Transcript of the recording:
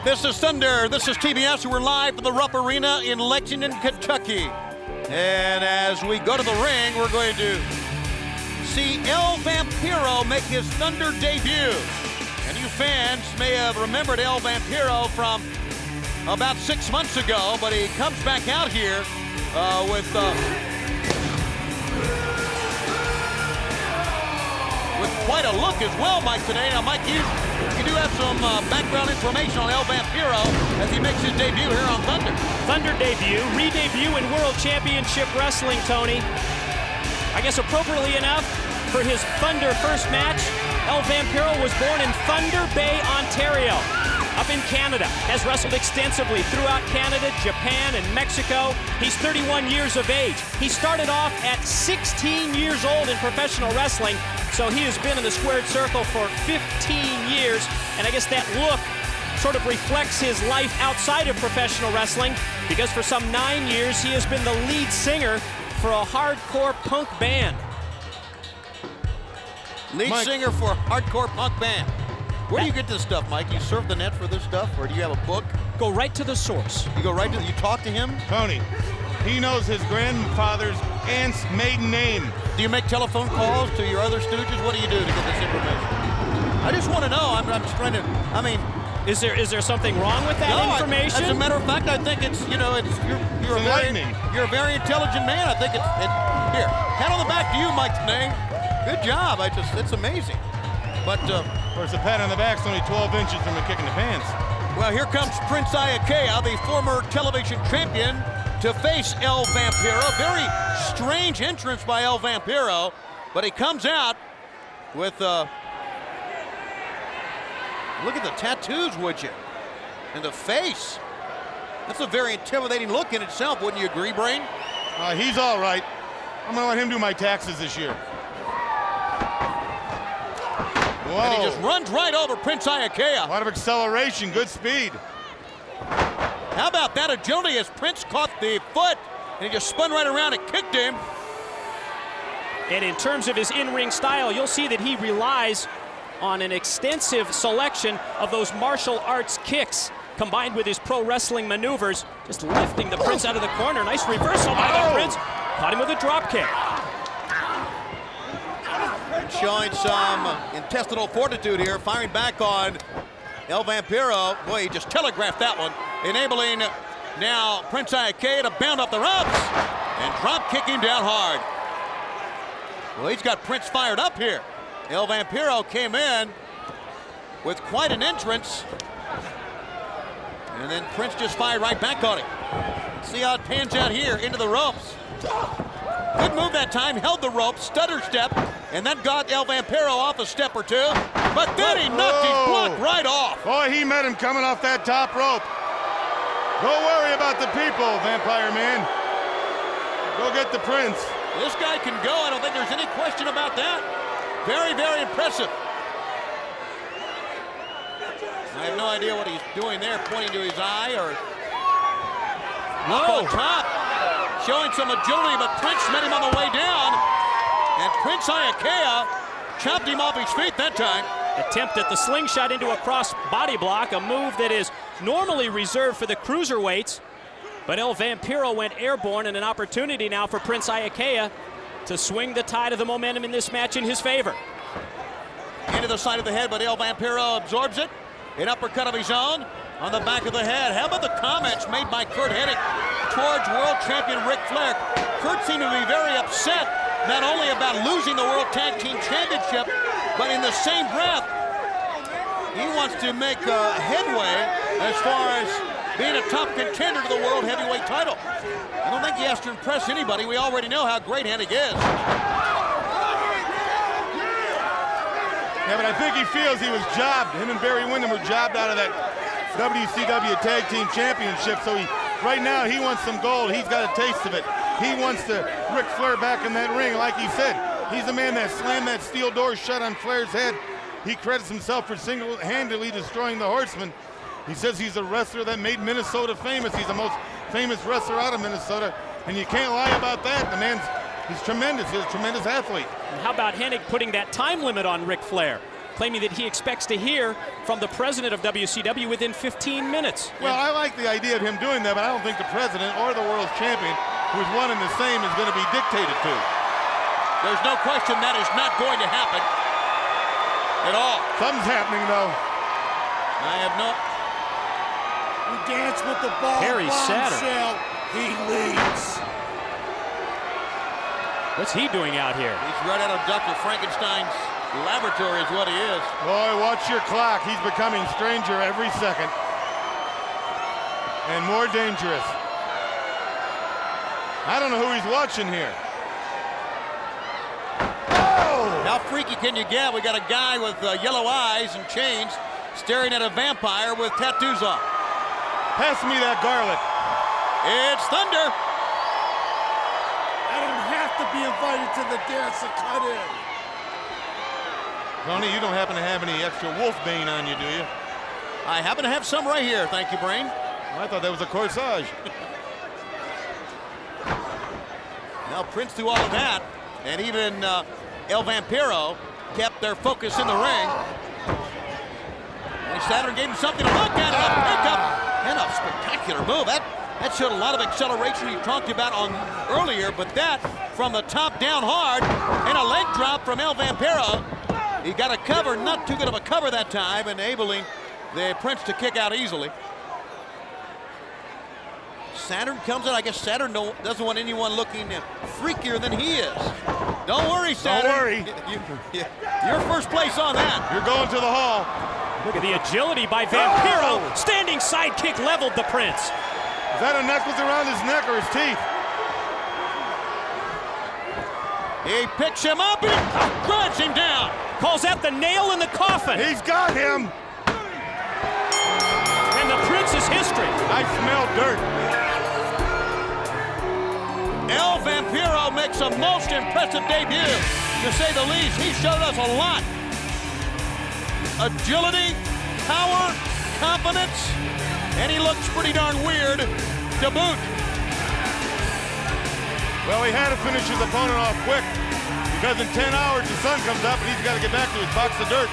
This is Thunder. This is TBS. We're live from the Rupp Arena in Lexington, Kentucky. And as we go to the ring, we're going to see El Vampiro make his Thunder debut. And you fans may have remembered El Vampiro from about 6 months ago, but he comes back out here with quite a look as well, Mike, today. Now, Mike, you do have some background information on El Vampiro as he makes his debut here on Thunder. Thunder debut, re-debut in World Championship Wrestling, Tony. I guess appropriately enough, for his Thunder first match, El Vampiro was born in Thunder Bay, Ontario, up in Canada. Has wrestled extensively throughout Canada, Japan, and Mexico. He's 31 years of age. He started off at 16 years old in professional wrestling, so he has been in the squared circle for 15 years, and I guess that look sort of reflects his life outside of professional wrestling, because for some 9 years he has been the lead singer for a hardcore punk band. Lead singer for a hardcore punk band. Where do you get this stuff, Mike? You surf the net for this stuff, or do you have a book? Go right to the source. You go right to, you talk to him? Tony, he knows his grandfather's aunt's maiden name. Do you make telephone calls to your other stooges? What do you do to get this information? I just want to know. I'm just trying to, I mean. Is there something wrong with that information? As a matter of fact, I think it's, you know, you're a very intelligent man. I think it's here. Hand on the back to you, Mike, today. Good job. It's amazing. But, of course, the pat on the back's only 12 inches from a kick in the pants. Well, here comes Prince Iaukea, the former television champion, to face El Vampiro. Very strange entrance by El Vampiro, but he comes out with, look at the tattoos, would you? And the face. That's a very intimidating look in itself, wouldn't you agree, Brain? He's all right. I'm gonna let him do my taxes this year. Whoa. And he just runs right over Prince Iaukea. A lot of acceleration, good speed. How about that agility as Prince caught the foot and he just spun right around and kicked him. And in terms of his in-ring style, you'll see that he relies on an extensive selection of those martial arts kicks combined with his pro wrestling maneuvers, just lifting the Prince out of the corner. Nice reversal by the Prince. Caught him with a drop kick. Showing some intestinal fortitude here, firing back on El Vampiro. Boy, he just telegraphed that one, enabling now Prince Iaukea to bound up the ropes and drop kick him down hard. Well, he's got Prince fired up here. El Vampiro came in with quite an entrance, and then Prince just fired right back on him. See how it pans out here into the ropes. Good move that time, held the rope, stutter step, and then got El Vampiro off a step or two, but then he knocked his block right off. Boy, he met him coming off that top rope. Don't worry about the people, Vampire Man. Go get the Prince. This guy can go, I don't think there's any question about that. Very, very impressive. I have no idea what he's doing there, pointing to his eye or up on top. Showing some agility, but Prince met him on the way down. And Prince Iaukea chopped him off his feet that time. Attempt at the slingshot into a cross body block, a move that is normally reserved for the cruiserweights. But El Vampiro went airborne, and an opportunity now for Prince Iaukea to swing the tide of the momentum in this match in his favor. Into the side of the head, but El Vampiro absorbs it. An uppercut of his own on the back of the head. How about the comments made by Curt Hennig towards world champion Ric Flair? Curt seemed to be very upset, not only about losing the World Tag Team Championship, but in the same breath, he wants to make headway as far as being a top contender to the World Heavyweight title. I don't think he has to impress anybody. We already know how great Hennig is. Yeah, but I think he feels he was jobbed. Him and Barry Windham were jobbed out of that WCW Tag Team Championship. So right now he wants some gold. He's got a taste of it. He wants to Ric Flair back in that ring. Like he said, he's the man that slammed that steel door shut on Flair's head. He credits himself for single-handedly destroying the Horseman. He says he's a wrestler that made Minnesota famous. He's the most famous wrestler out of Minnesota, and you can't lie about that. The man's, he's tremendous. He's a tremendous athlete. And how about Hennig putting that time limit on Ric Flair? claiming that he expects to hear from the president of WCW within 15 minutes. Well, I like the idea of him doing that, but I don't think the president or the world champion, who's one and the same, is going to be dictated to. There's no question that is not going to happen at all. Something's happening, though. I have no... You dance with the ball. Perry Saturn. He leads. What's he doing out here? He's right out of Dr. Frankenstein's laboratory is what he is. Boy, watch your clock. He's becoming stranger every second. And more dangerous. I don't know who he's watching here. Oh! How freaky can you get? We got a guy with yellow eyes and chains staring at a vampire with tattoos on. Pass me that garlic. It's Thunder. I don't have to be invited to the dance to cut in. Tony, you don't happen to have any extra wolfbane on you, do you? I happen to have some right here. Thank you, Brain. Well, I thought that was a corsage. Now Prince through all of that, and even El Vampiro kept their focus in the ring. And Saturn gave him something to look at, and a pickup, and a spectacular move. That showed a lot of acceleration you talked about on earlier, but that from the top down hard, and a leg drop from El Vampiro. He got a cover, not too good of a cover that time, enabling the Prince to kick out easily. Saturn comes in. I guess Saturn doesn't want anyone looking freakier than he is. Don't worry, Saturn. Don't worry. You're first place on that. You're going to the hall. Look at the agility by Vampiro. Standing sidekick leveled the Prince. Is that a necklace around his neck or his teeth? He picks him up and grabs him down. Calls out the nail in the coffin. He's got him. And the Prince is history. I smell dirt. El Vampiro makes a most impressive debut, to say the least. He showed us a lot. Agility, power, confidence, and he looks pretty darn weird to boot. Well, he had to finish his opponent off quick because in 10 hours the sun comes up and he's got to get back to his box of dirt.